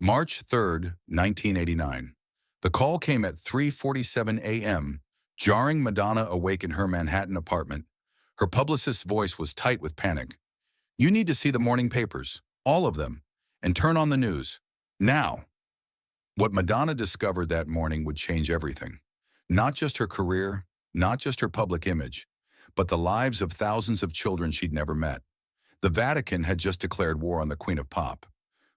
March 3rd, 1989. The call came at 3:47 a.m., jarring Madonna awake in her Manhattan apartment. Her publicist's voice was tight with panic. "You need to see the morning papers, all of them, and turn on the news. Now." What Madonna discovered that morning would change everything. Not just her career, not just her public image, but the lives of thousands of children she'd never met. The Vatican had just declared war on the Queen of Pop.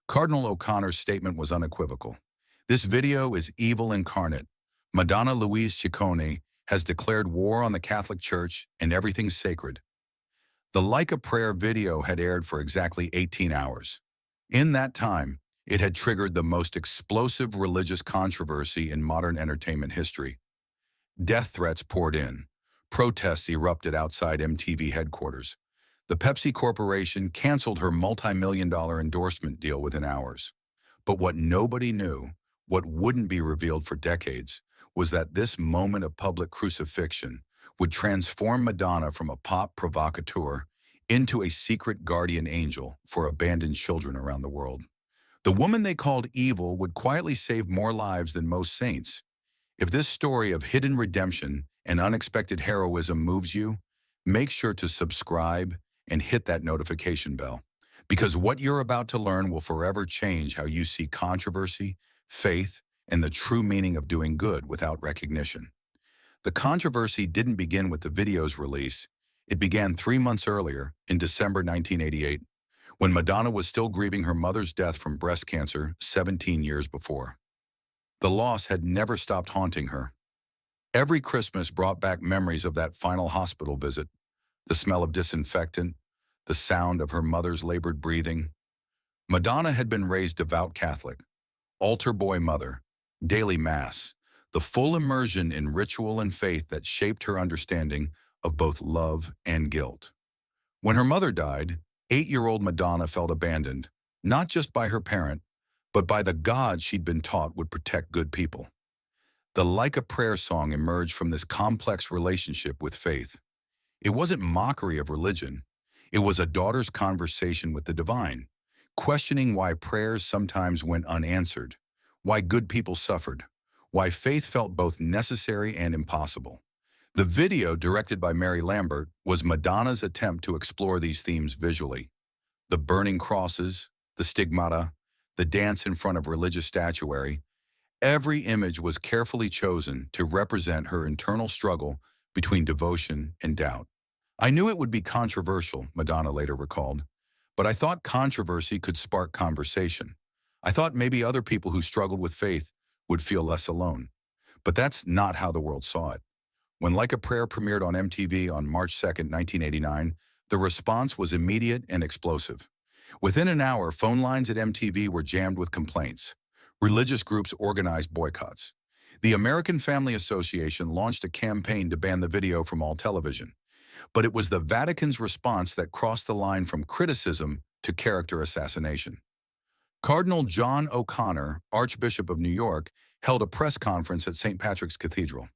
Cardinal O'Connor's statement was unequivocal. "This video is evil incarnate. Madonna Louise Ciccone has declared war on the Catholic Church and everything sacred." The Like a Prayer video had aired for exactly 18 hours. In that time, it had triggered the most explosive religious controversy in modern entertainment history. Death threats poured in. Protests erupted outside MTV headquarters. The Pepsi Corporation canceled her multi-million-dollar endorsement deal within hours. But what nobody knew, what wouldn't be revealed for decades, was that this moment of public crucifixion would transform Madonna from a pop provocateur into a secret guardian angel for abandoned children around the world. The woman they called evil would quietly save more lives than most saints. If this story of hidden redemption and unexpected heroism moves you, make sure to subscribe and hit that notification bell, because what you're about to learn will forever change how you see controversy, faith, and the true meaning of doing good without recognition. The controversy didn't begin with the video's release. It began 3 months earlier, in December 1988, when Madonna was still grieving her mother's death from breast cancer 17 years before. The loss had never stopped haunting her. Every Christmas brought back memories of that final hospital visit, the smell of disinfectant, the sound of her mother's labored breathing. Madonna had been raised devout Catholic, altar boy mother, daily mass, the full immersion in ritual and faith that shaped her understanding of both love and guilt. When her mother died, 8-year-old Madonna felt abandoned, not just by her parent, but by the God she'd been taught would protect good people. The Like a Prayer song emerged from this complex relationship with faith. It wasn't mockery of religion. It was a daughter's conversation with the divine, questioning why prayers sometimes went unanswered, why good people suffered, why faith felt both necessary and impossible. The video, directed by Mary Lambert, was Madonna's attempt to explore these themes visually. The burning crosses, the stigmata, the dance in front of religious statuary, every image was carefully chosen to represent her internal struggle between devotion and doubt. "I knew it would be controversial," Madonna later recalled, "but I thought controversy could spark conversation. I thought maybe other people who struggled with faith would feel less alone." But that's not how the world saw it. When Like a Prayer premiered on MTV on March 2nd, 1989, the response was immediate and explosive. Within an hour, phone lines at MTV were jammed with complaints. Religious groups organized boycotts. The American Family Association launched a campaign to ban the video from all television. But it was the Vatican's response that crossed the line from criticism to character assassination. Cardinal John O'Connor, Archbishop of New York, held a press conference at St. Patrick's Cathedral.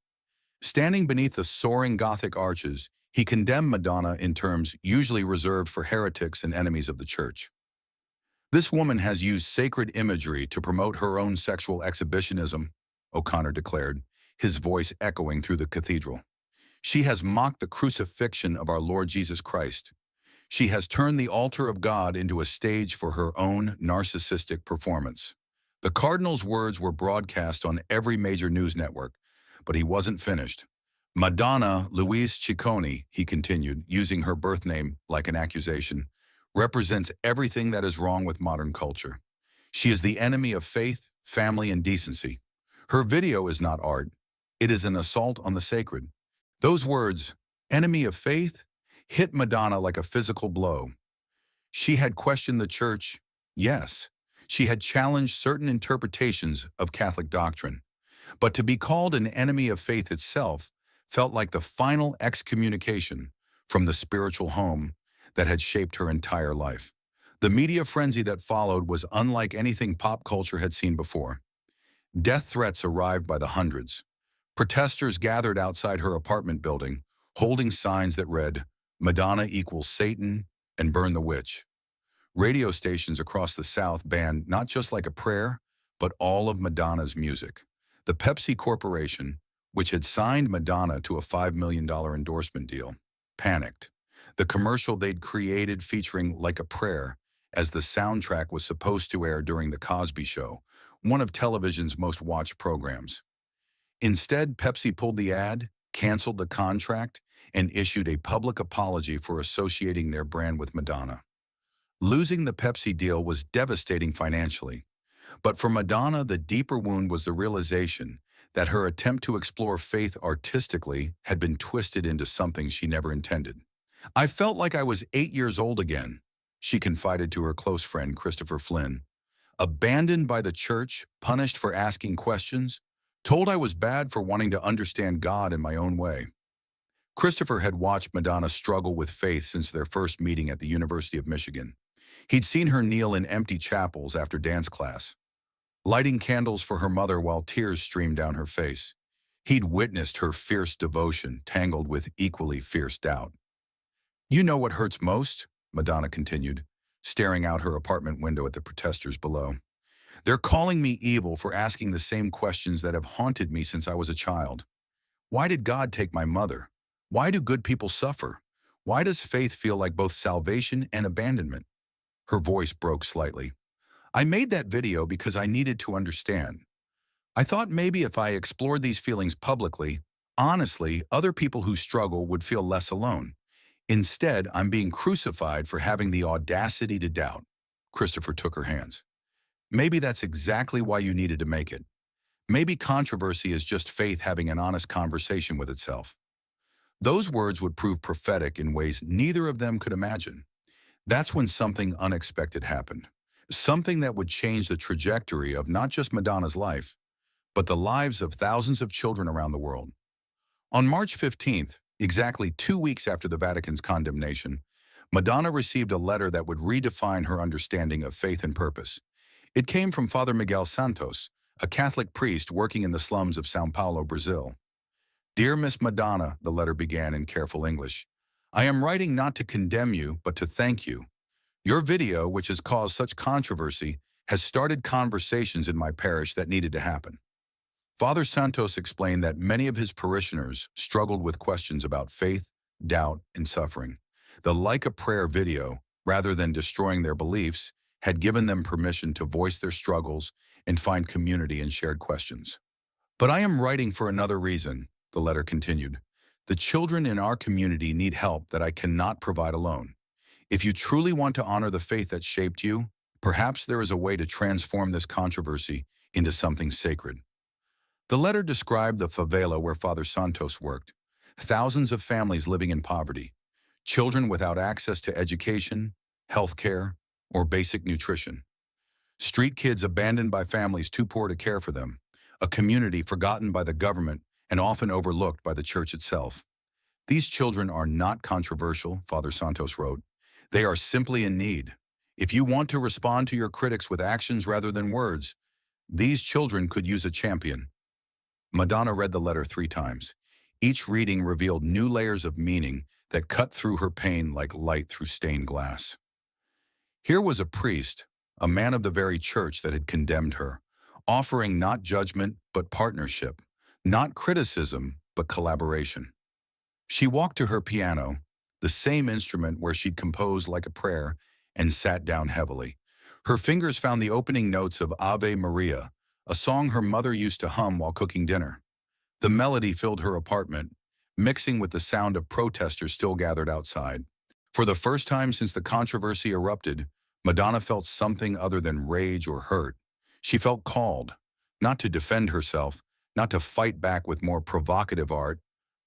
Standing beneath the soaring Gothic arches, he condemned Madonna in terms usually reserved for heretics and enemies of the Church. "This woman has used sacred imagery to promote her own sexual exhibitionism," O'Connor declared, his voice echoing through the cathedral. "She has mocked the crucifixion of our Lord Jesus Christ. She has turned the altar of God into a stage for her own narcissistic performance." The cardinal's words were broadcast on every major news network, but he wasn't finished. "Madonna Louise Ciccone," he continued, using her birth name like an accusation, "represents everything that is wrong with modern culture. She is the enemy of faith, family, and decency. Her video is not art. It is an assault on the sacred." Those words, "enemy of faith," hit Madonna like a physical blow. She had questioned the Church, yes. She had challenged certain interpretations of Catholic doctrine. But to be called an enemy of faith itself felt like the final excommunication from the spiritual home that had shaped her entire life. The media frenzy that followed was unlike anything pop culture had seen before. Death threats arrived by the hundreds. Protesters gathered outside her apartment building, holding signs that read, "Madonna equals Satan," and "Burn the Witch." Radio stations across the South banned not just Like a Prayer, but all of Madonna's music. The Pepsi Corporation, which had signed Madonna to a $5 million endorsement deal, panicked. The commercial they'd created featuring Like a Prayer as the soundtrack was supposed to air during The Cosby Show, one of television's most watched programs. Instead, Pepsi pulled the ad, canceled the contract, and issued a public apology for associating their brand with Madonna. Losing the Pepsi deal was devastating financially, but for Madonna, the deeper wound was the realization that her attempt to explore faith artistically had been twisted into something she never intended. "I felt like I was 8 years old again," she confided to her close friend Christopher Flynn. "Abandoned by the church, punished for asking questions, told I was bad for wanting to understand God in my own way." Christopher had watched Madonna struggle with faith since their first meeting at the University of Michigan. He'd seen her kneel in empty chapels after dance class, lighting candles for her mother while tears streamed down her face. He'd witnessed her fierce devotion tangled with equally fierce doubt. "You know what hurts most?" Madonna continued, staring out her apartment window at the protesters below. "They're calling me evil for asking the same questions that have haunted me since I was a child. Why did God take my mother? Why do good people suffer? Why does faith feel like both salvation and abandonment?" Her voice broke slightly. "I made that video because I needed to understand. I thought maybe if I explored these feelings publicly, honestly, other people who struggle would feel less alone. Instead, I'm being crucified for having the audacity to doubt." Christopher took her hands. "Maybe that's exactly why you needed to make it. Maybe controversy is just faith having an honest conversation with itself." Those words would prove prophetic in ways neither of them could imagine. That's when something unexpected happened. Something that would change the trajectory of not just Madonna's life, but the lives of thousands of children around the world. On March 15th, exactly 2 weeks after the Vatican's condemnation, Madonna received a letter that would redefine her understanding of faith and purpose. It came from Father Miguel Santos, a Catholic priest working in the slums of São Paulo, Brazil. "Dear Miss Madonna," the letter began in careful English, "I am writing not to condemn you, but to thank you. Your video, which has caused such controversy, has started conversations in my parish that needed to happen." Father Santos explained that many of his parishioners struggled with questions about faith, doubt, and suffering. The Like a Prayer video, rather than destroying their beliefs, had given them permission to voice their struggles and find community in shared questions. "But I am writing for another reason," the letter continued. "The children in our community need help that I cannot provide alone. If you truly want to honor the faith that shaped you, perhaps there is a way to transform this controversy into something sacred." The letter described the favela where Father Santos worked, thousands of families living in poverty, children without access to education, health care, or basic nutrition, street kids abandoned by families too poor to care for them, a community forgotten by the government and often overlooked by the church itself. "These children are not controversial," Father Santos wrote. "They are simply in need. If you want to respond to your critics with actions rather than words, these children could use a champion." Madonna read the letter 3 times. Each reading revealed new layers of meaning that cut through her pain like light through stained glass. Here was a priest, a man of the very church that had condemned her, offering not judgment but partnership, not criticism but collaboration. She walked to her piano, the same instrument where she'd composed Like a Prayer, and sat down heavily. Her fingers found the opening notes of Ave Maria, a song her mother used to hum while cooking dinner. The melody filled her apartment, mixing with the sound of protesters still gathered outside. For the first time since the controversy erupted, Madonna felt something other than rage or hurt. She felt called, not to defend herself, not to fight back with more provocative art,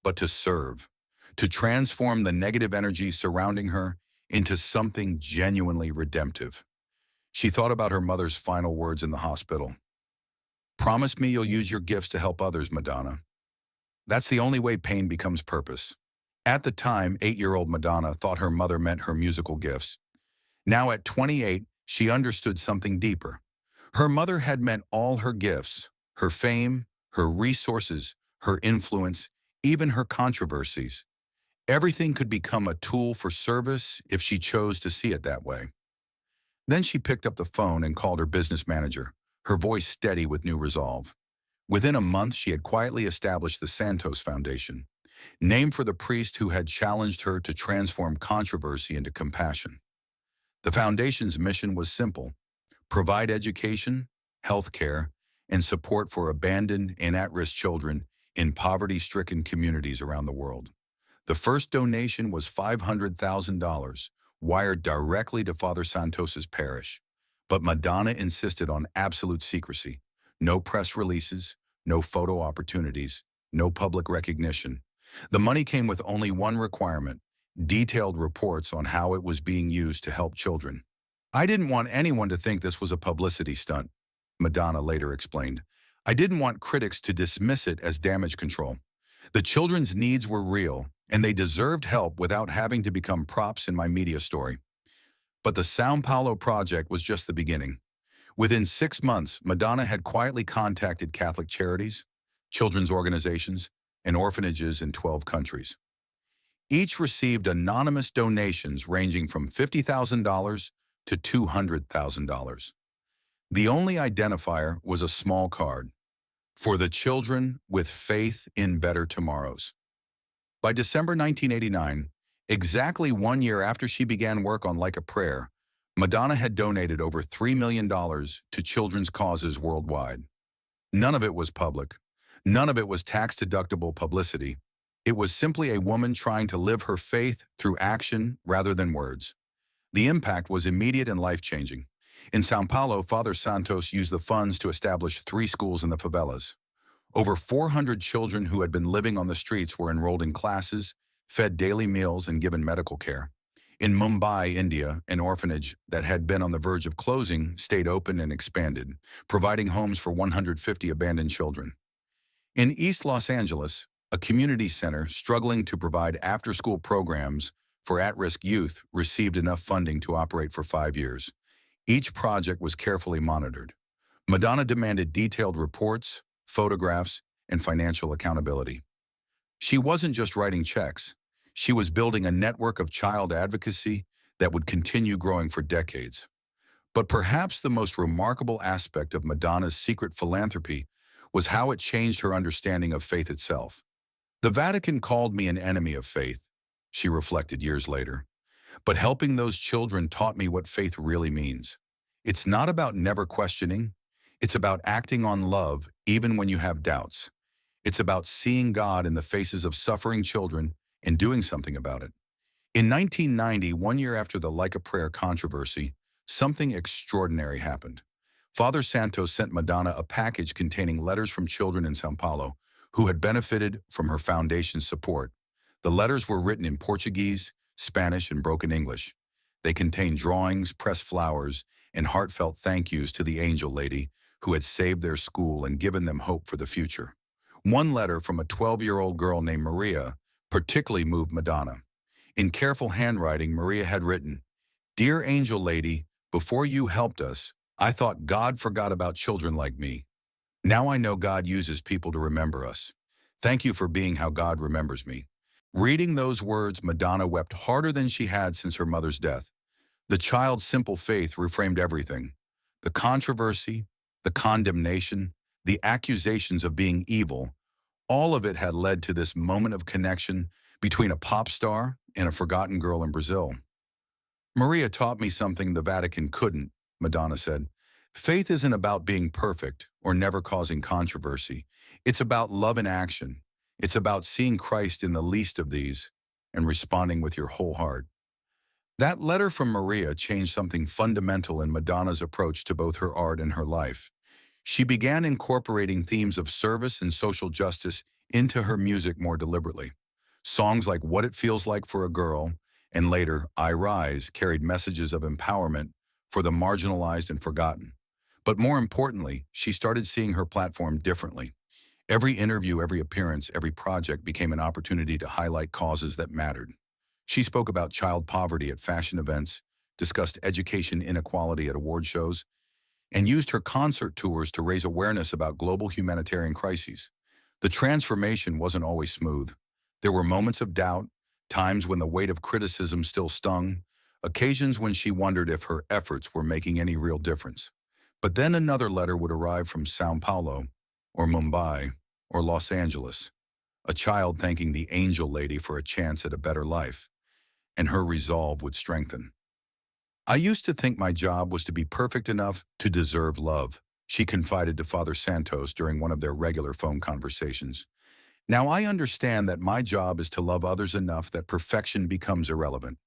but to serve, to transform the negative energy surrounding her into something genuinely redemptive. She thought about her mother's final words in the hospital. "Promise me you'll use your gifts to help others, Madonna." That's the only way pain becomes purpose. At the time, 8-year-old Madonna thought her mother meant her musical gifts. Now at 28, she understood something deeper. Her mother had meant all her gifts, her fame, her resources, her influence, even her controversies. Everything could become a tool for service if she chose to see it that way. Then she picked up the phone and called her business manager, her voice steady with new resolve. Within a month, she had quietly established the Santos Foundation, named for the priest who had challenged her to transform controversy into compassion. The foundation's mission was simple: provide education, health care, and support for abandoned and at-risk children in poverty-stricken communities around the world. The first donation was $500,000, wired directly to Father Santos's parish. But Madonna insisted on absolute secrecy. No press releases, no photo opportunities, no public recognition. The money came with only one requirement: detailed reports on how it was being used to help children. "I didn't want anyone to think this was a publicity stunt," Madonna later explained. "I didn't want critics to dismiss it as damage control. The children's needs were real, and they deserved help without having to become props in my media story." But the São Paulo project was just the beginning. Within 6 months, Madonna had quietly contacted Catholic charities, children's organizations, and orphanages in 12 countries. Each received anonymous donations ranging from $50,000 to $200,000. The only identifier was a small card: "For the children with faith in better tomorrows." By December 1989, exactly 1 year after she began work on Like a Prayer, Madonna had donated over $3 million to children's causes worldwide. None of it was public. None of it was tax-deductible publicity. It was simply a woman trying to live her faith through action rather than words. The impact was immediate and life-changing. In São Paulo, Father Santos used the funds to establish 3 schools in the favelas. Over 400 children who had been living on the streets were enrolled in classes, fed daily meals, and given medical care. In Mumbai, India, an orphanage that had been on the verge of closing stayed open and expanded, providing homes for 150 abandoned children. In East Los Angeles, a community center struggling to provide after-school programs for at-risk youth received enough funding to operate for 5 years. Each project was carefully monitored. Madonna demanded detailed reports, photographs, and financial accountability. She wasn't just writing checks. She was building a network of child advocacy that would continue growing for decades. But perhaps the most remarkable aspect of Madonna's secret philanthropy was how it changed her understanding of faith itself. "The Vatican called me an enemy of faith," she reflected years later. "But helping those children taught me what faith really means. It's not about never questioning. It's about acting on love even when you have doubts. It's about seeing God in the faces of suffering children and doing something about it." In 1990, 1 year after the Like a Prayer controversy, something extraordinary happened. Father Santos sent Madonna a package containing letters from children in São Paulo who had benefited from her foundation's support. The letters were written in Portuguese, Spanish, and broken English. They contained drawings, pressed flowers, and heartfelt thank yous to the angel lady who had saved their school and given them hope for the future. One letter from a 12-year-old girl named Maria particularly moved Madonna. In careful handwriting, Maria had written, "Dear angel lady, before you helped us, I thought God forgot about children like me. Now I know God uses people to remember us. Thank you for being how God remembers me." Reading those words, Madonna wept harder than she had since her mother's death. The child's simple faith reframed everything: the controversy, the condemnation, the accusations of being evil. All of it had led to this moment of connection between a pop star and a forgotten girl in Brazil. "Maria taught me something the Vatican couldn't," Madonna said. "Faith isn't about being perfect or never causing controversy. It's about love in action. It's about seeing Christ in the least of these and responding with your whole heart." That letter from Maria changed something fundamental in Madonna's approach to both her art and her life. She began incorporating themes of service and social justice into her music more deliberately. Songs like "What It Feels Like for a Girl" and later "I Rise" carried messages of empowerment for the marginalized and forgotten. But more importantly, she started seeing her platform differently. Every interview, every appearance, every project became an opportunity to highlight causes that mattered. She spoke about child poverty at fashion events, discussed education inequality at award shows, and used her concert tours to raise awareness about global humanitarian crises. The transformation wasn't always smooth. There were moments of doubt, times when the weight of criticism still stung, occasions when she wondered if her efforts were making any real difference. But then another letter would arrive from Sao Paulo, or Mumbai, or Los Angeles, a child thanking the angel lady for a chance at a better life, and her resolve would strengthen. I used to think my job was to be perfect enough to deserve love, she confided to Father Santos during one of their regular phone conversations. Now I understand that my job is to love others enough that perfection becomes irrelevant.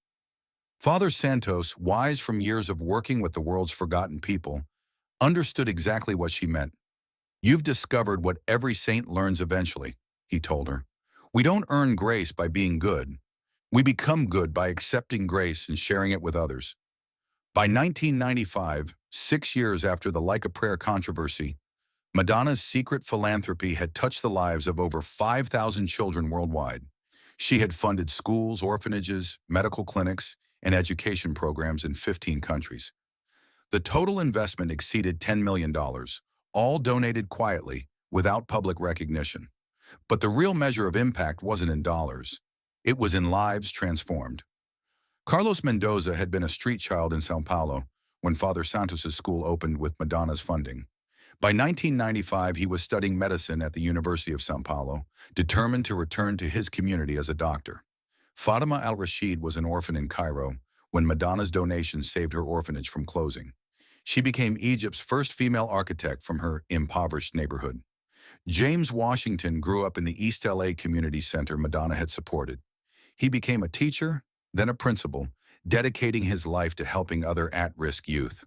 Father Santos, wise from years of working with the world's forgotten people, understood exactly what she meant. You've discovered what every saint learns eventually, he told her. We don't earn grace by being good. We become good by accepting grace and sharing it with others. By 1995, 6 years after the Like a Prayer controversy, Madonna's secret philanthropy had touched the lives of over 5,000 children worldwide. She had funded schools, orphanages, medical clinics, and education programs in 15 countries. The total investment exceeded $10 million, all donated quietly, without public recognition. But the real measure of impact wasn't in dollars. It was in lives transformed. Carlos Mendoza had been a street child in Sao Paulo when Father Santos's school opened with Madonna's funding. By 1995, he was studying medicine at the University of Sao Paulo, determined to return to his community as a doctor. Fatima al-Rashid was an orphan in Cairo when Madonna's donations saved her orphanage from closing. She became Egypt's first female architect from her impoverished neighborhood. James Washington grew up in the East LA community center Madonna had supported. He became a teacher, then a principal, dedicating his life to helping other at-risk youth.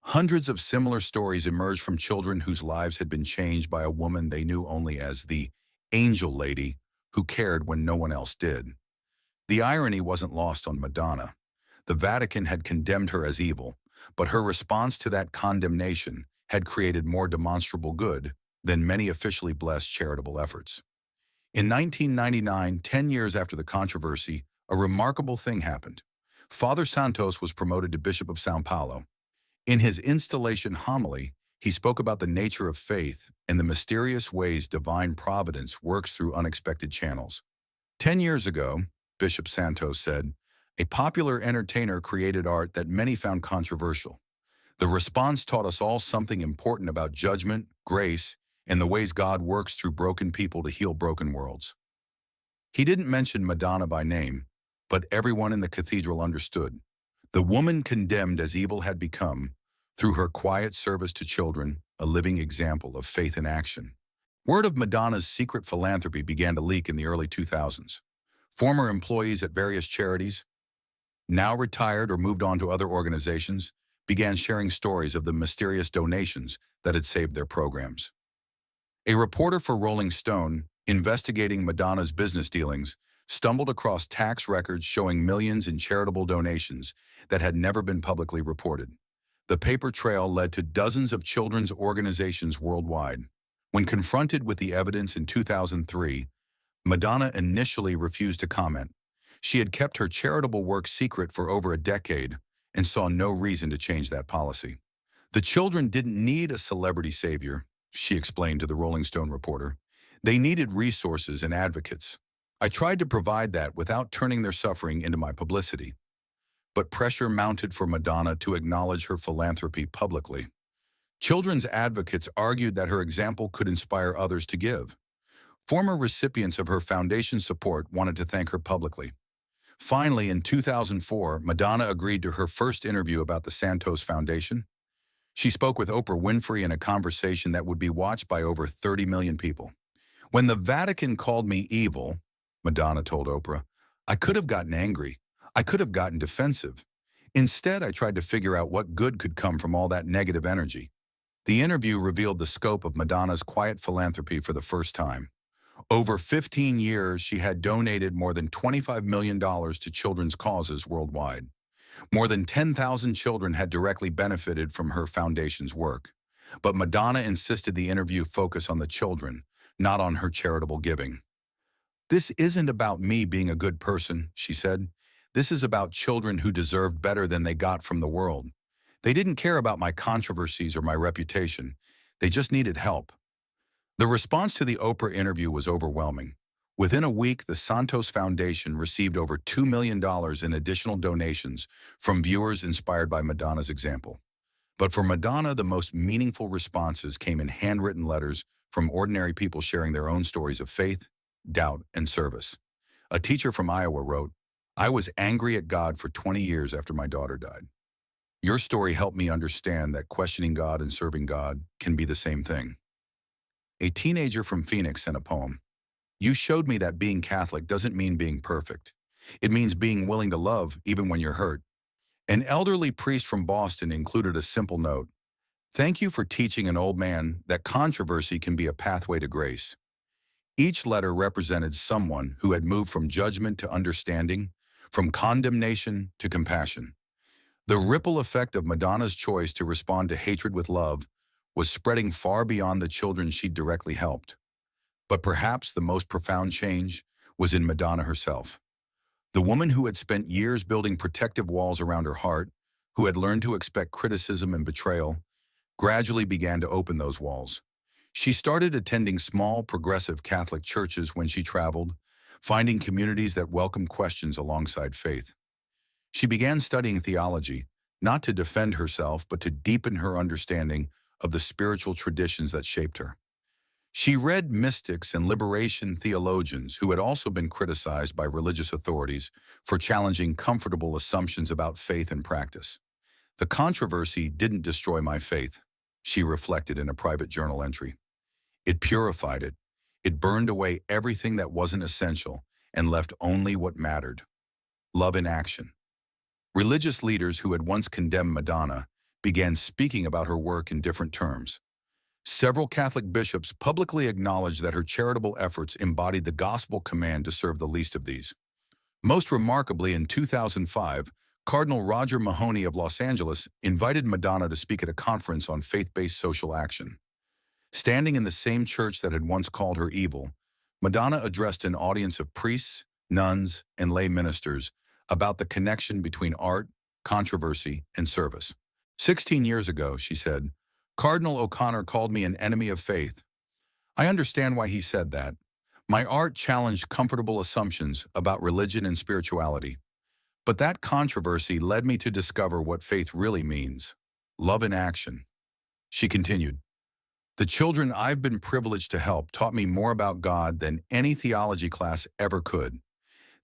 Hundreds of similar stories emerged from children whose lives had been changed by a woman they knew only as the angel lady who cared when no one else did. The irony wasn't lost on Madonna. The Vatican had condemned her as evil, but her response to that condemnation had created more demonstrable good than many officially blessed charitable efforts. In 1999, 10 years after the controversy, a remarkable thing happened. Father Santos was promoted to Bishop of Sao Paulo. In his installation homily, he spoke about the nature of faith and the mysterious ways divine providence works through unexpected channels. 10 years ago, Bishop Santos said, a popular entertainer created art that many found controversial. The response taught us all something important about judgment, grace, and the ways God works through broken people to heal broken worlds. He didn't mention Madonna by name, but everyone in the cathedral understood. The woman condemned as evil had become, through her quiet service to children, a living example of faith in action. Word of Madonna's secret philanthropy began to leak in the early 2000s. Former employees at various charities, now retired or moved on to other organizations, began sharing stories of the mysterious donations that had saved their programs. A reporter for Rolling Stone, investigating Madonna's business dealings, stumbled across tax records showing millions in charitable donations that had never been publicly reported. The paper trail led to dozens of children's organizations worldwide. When confronted with the evidence in 2003, Madonna initially refused to comment. She had kept her charitable work secret for over a decade and saw no reason to change that policy. The children didn't need a celebrity savior, she explained to the Rolling Stone reporter. They needed resources and advocates. I tried to provide that without turning their suffering into my publicity. But pressure mounted for Madonna to acknowledge her philanthropy publicly. Children's advocates argued that her example could inspire others to give. Former recipients of her foundation support wanted to thank her publicly. Finally, in 2004, Madonna agreed to her first interview about the Santos Foundation. She spoke with Oprah Winfrey in a conversation that would be watched by over 30 million people. When the Vatican called me evil, Madonna told Oprah, I could have gotten angry. I could have gotten defensive. Instead, I tried to figure out what good could come from all that negative energy. The interview revealed the scope of Madonna's quiet philanthropy for the first time. Over 15 years, she had donated more than $25 million to children's causes worldwide. More than 10,000 children had directly benefited from her foundation's work. But Madonna insisted the interview focus on the children, not on her charitable giving. This isn't about me being a good person, she said. This is about children who deserved better than they got from the world. They didn't care about my controversies or my reputation. They just needed help. The response to the Oprah interview was overwhelming. Within a week, the Santos Foundation received over $2 million in additional donations from viewers inspired by Madonna's example. But for Madonna, the most meaningful responses came in handwritten letters from ordinary people sharing their own stories of faith, doubt, and service. A teacher from Iowa wrote, "I was angry at God for 20 years after my daughter died. Your story helped me understand that questioning God and serving God can be the same thing." A teenager from Phoenix sent a poem. "You showed me that being Catholic doesn't mean being perfect. It means being willing to love even when you're hurt." An elderly priest from Boston included a simple note: "Thank you for teaching an old man that controversy can be a pathway to grace." Each letter represented someone who had moved from judgment to understanding, from condemnation to compassion. The ripple effect of Madonna's choice to respond to hatred with love was spreading far beyond the children she'd directly helped. But perhaps the most profound change was in Madonna herself. The woman who had spent years building protective walls around her heart, who had learned to expect criticism and betrayal, gradually began to open those walls. She started attending small, progressive Catholic churches when she traveled, finding communities that welcomed questions alongside faith. She began studying theology, not to defend herself, but to deepen her understanding of the spiritual traditions that shaped her. She read mystics and liberation theologians who had also been criticized by religious authorities for challenging comfortable assumptions about faith and practice. "The controversy didn't destroy my faith," she reflected in a private journal entry. "It purified it. It burned away everything that wasn't essential and left only what mattered." Love in action. Religious leaders who had once condemned Madonna began speaking about her work in different terms. Several Catholic bishops publicly acknowledged that her charitable efforts embodied the gospel command to serve the least of these. Most remarkably, in 2005, Cardinal Roger Mahony of Los Angeles invited Madonna to speak at a conference on faith-based social action. Standing in the same church that had once called her evil, Madonna addressed an audience of priests, nuns, and lay ministers about the connection between art, controversy, and service. 16 years ago, she said, Cardinal O'Connor called me an enemy of faith. I understand why he said that. My art challenged comfortable assumptions about religion and spirituality. But that controversy led me to discover what faith really means. Love in action. She continued, the children I've been privileged to help taught me more about God than any theology class ever could.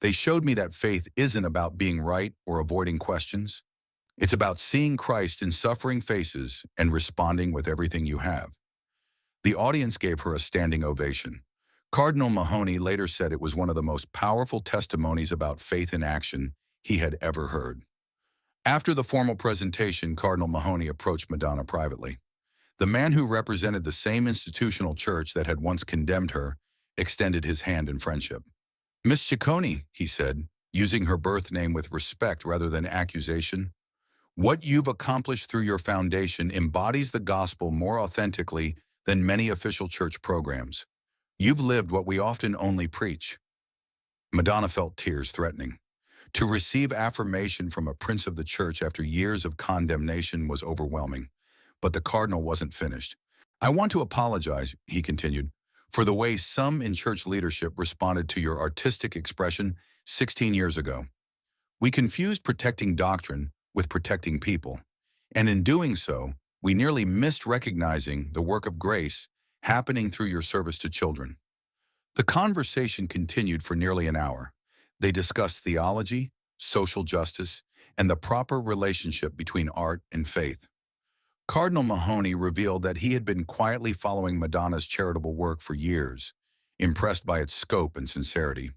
They showed me that faith isn't about being right or avoiding questions. It's about seeing Christ in suffering faces and responding with everything you have. The audience gave her a standing ovation. Cardinal Mahony later said it was one of the most powerful testimonies about faith in action he had ever heard. After the formal presentation, Cardinal Mahony approached Madonna privately. The man who represented the same institutional church that had once condemned her extended his hand in friendship. Miss Ciccone, he said, using her birth name with respect rather than accusation, what you've accomplished through your foundation embodies the gospel more authentically than many official church programs. You've lived what we often only preach. Madonna felt tears threatening. To receive affirmation from a prince of the church after years of condemnation was overwhelming. But the cardinal wasn't finished. I want to apologize, he continued, for the way some in church leadership responded to your artistic expression 16 years ago. We confused protecting doctrine with protecting people, and in doing so, we nearly missed recognizing the work of grace happening through your service to children. The conversation continued for nearly an hour. They discussed theology, social justice, and the proper relationship between art and faith. Cardinal Mahony revealed that he had been quietly following Madonna's charitable work for years, impressed by its scope and sincerity.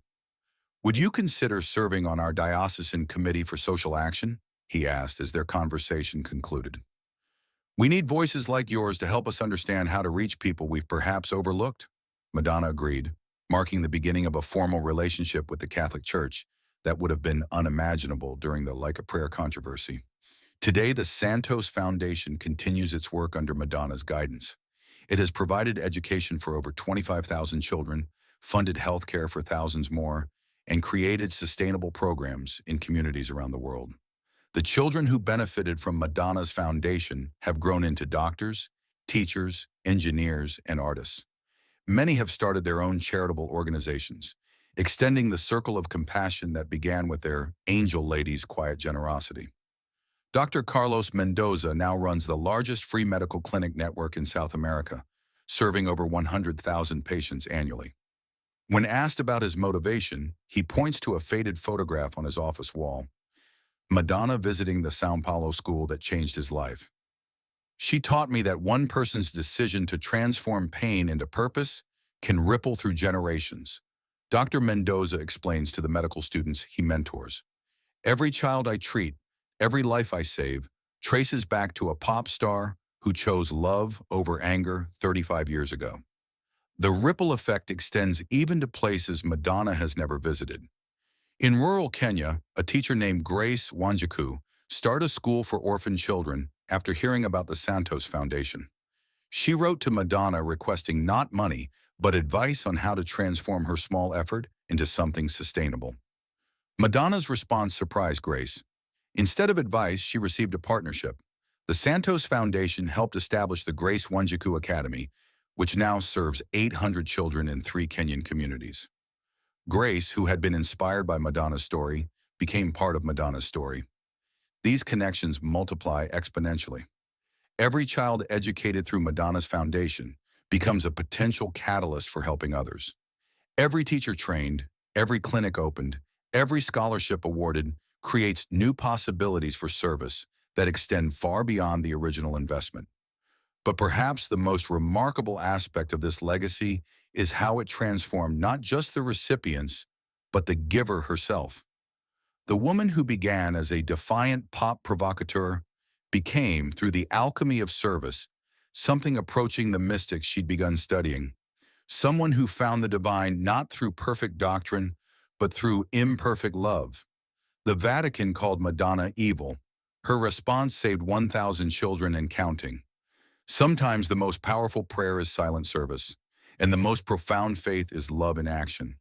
Would you consider serving on our diocesan committee for social action? He asked as their conversation concluded. We need voices like yours to help us understand how to reach people we've perhaps overlooked. Madonna agreed, marking the beginning of a formal relationship with the Catholic Church that would have been unimaginable during the Like a Prayer controversy. Today, the Santos Foundation continues its work under Madonna's guidance. It has provided education for over 25,000 children, funded healthcare for thousands more, and created sustainable programs in communities around the world. The children who benefited from Madonna's foundation have grown into doctors, teachers, engineers, and artists. Many have started their own charitable organizations, extending the circle of compassion that began with their Angel Ladies' quiet generosity. Dr. Carlos Mendoza now runs the largest free medical clinic network in South America, serving over 100,000 patients annually. When asked about his motivation, he points to a faded photograph on his office wall. Madonna visiting the São Paulo school that changed his life. She taught me that one person's decision to transform pain into purpose can ripple through generations. Dr. Mendoza explains to the medical students he mentors. Every child I treat, every life I save, traces back to a pop star who chose love over anger 35 years ago. The ripple effect extends even to places Madonna has never visited. In rural Kenya, a teacher named Grace Wanjiku started a school for orphan children after hearing about the Santos Foundation. She wrote to Madonna requesting not money, but advice on how to transform her small effort into something sustainable. Madonna's response surprised Grace. Instead of advice, she received a partnership. The Santos Foundation helped establish the Grace Wanjiku Academy, which now serves 800 children in 3 Kenyan communities. Grace, who had been inspired by Madonna's story, became part of Madonna's story. These connections multiply exponentially. Every child educated through Madonna's foundation becomes a potential catalyst for helping others. Every teacher trained, every clinic opened, every scholarship awarded creates new possibilities for service that extend far beyond the original investment. But perhaps the most remarkable aspect of this legacy is how it transformed not just the recipients, but the giver herself. The woman who began as a defiant pop provocateur became, through the alchemy of service, something approaching the mystics she'd begun studying, someone who found the divine not through perfect doctrine, but through imperfect love. The Vatican called Madonna evil. Her response saved 1,000 children and counting. Sometimes the most powerful prayer is silent service, and the most profound faith is love in action.